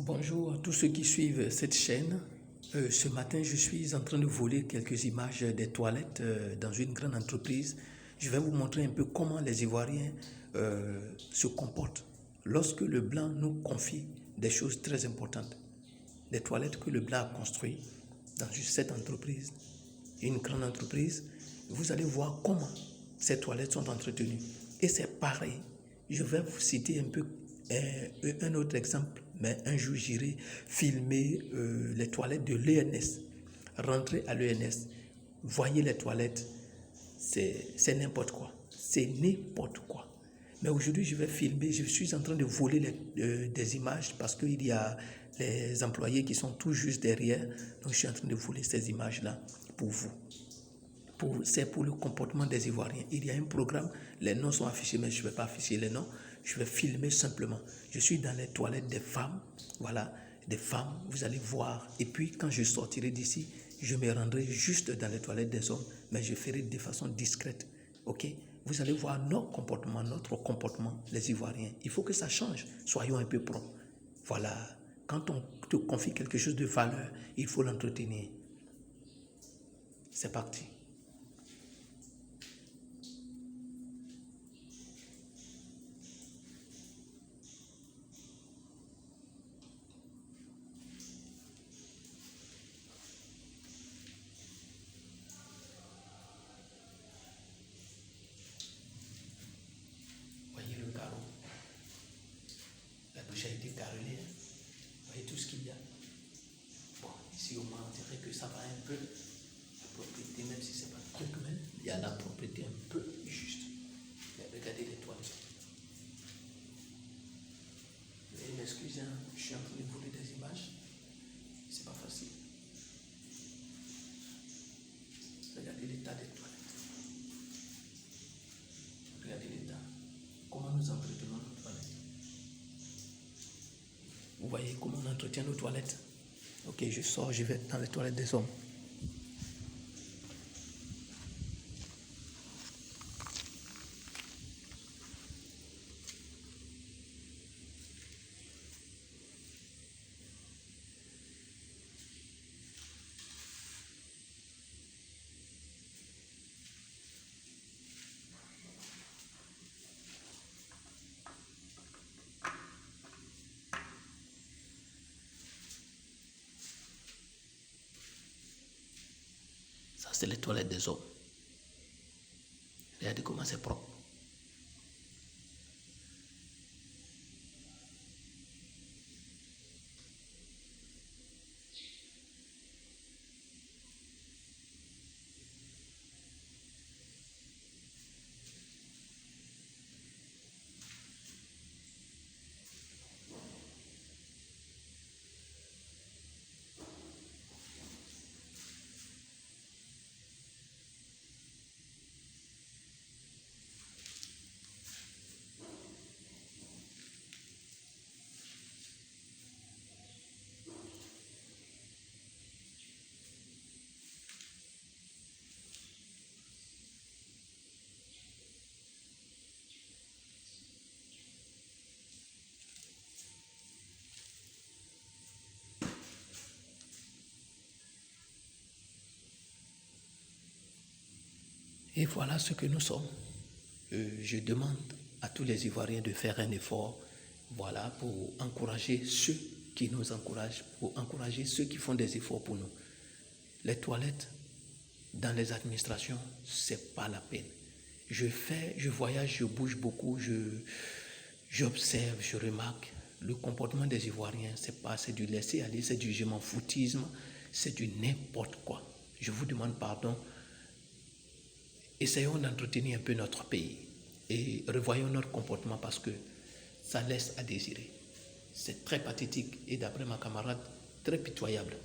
Bonjour à tous ceux qui suivent cette chaîne. Ce matin, je suis en train de voler quelques images des toilettes dans une grande entreprise. Je vais vous montrer un peu comment les Ivoiriens se comportent lorsque le Blanc nous confie des choses très importantes. Des toilettes que le Blanc a construites dans cette entreprise, une grande entreprise. Vous allez voir comment ces toilettes sont entretenues. Et c'est pareil. Je vais vous citer un peu un autre exemple, mais un jour j'irai filmer les toilettes de l'ENS. Rentrez à l'ENS, voyez les toilettes, c'est n'importe quoi. C'est n'importe quoi. Mais aujourd'hui, je vais filmer, je suis en train de voler des images parce qu'il y a les employés qui sont tout juste derrière. Donc, je suis en train de voler ces images-là pour vous. C'est pour le comportement des Ivoiriens. Il y a un programme, les noms sont affichés, mais je ne vais pas afficher les noms. Je vais filmer simplement. Je suis dans les toilettes des femmes. Voilà, des femmes, vous allez voir. Et puis, quand je sortirai d'ici, je me rendrai juste dans les toilettes des hommes, mais je ferai de façon discrète. OK? Vous allez voir notre comportement, les Ivoiriens. Il faut que ça change. Soyons un peu propres. Voilà. Quand on te confie quelque chose de valeur, il faut l'entretenir. C'est parti. Voyez le carreau. La douche a été carrelée. Voyez tout ce qu'il y a. Bon, ici au moins on dirait que ça va un peu. La propriété, même si c'est pas truc, mais il y a la propriété un peu juste. Mais regardez les toilettes. Veuillez m'excuser, je suis en train de voler des images. C'est pas facile. Regardez l'état des toilettes. Regardez l'état. Comment nous entretenons nos toilettes. Vous voyez comment on entretient nos toilettes. Ok, je sors, je vais dans les toilettes des hommes. Ça, c'est les toilettes des hommes. Regardez comment c'est propre. Et voilà ce que nous sommes. Je demande à tous les Ivoiriens de faire un effort, voilà, pour encourager ceux qui nous encouragent, pour encourager ceux qui font des efforts pour nous. Les toilettes dans les administrations, c'est pas la peine. Je voyage, je bouge beaucoup, j'observe, je remarque le comportement des Ivoiriens. C'est du laisser aller, c'est du je m'en foutisme, c'est du n'importe quoi. Je vous demande pardon. Essayons d'entretenir un peu notre pays et revoyons notre comportement parce que ça laisse à désirer. C'est très pathétique et d'après ma camarade, très pitoyable.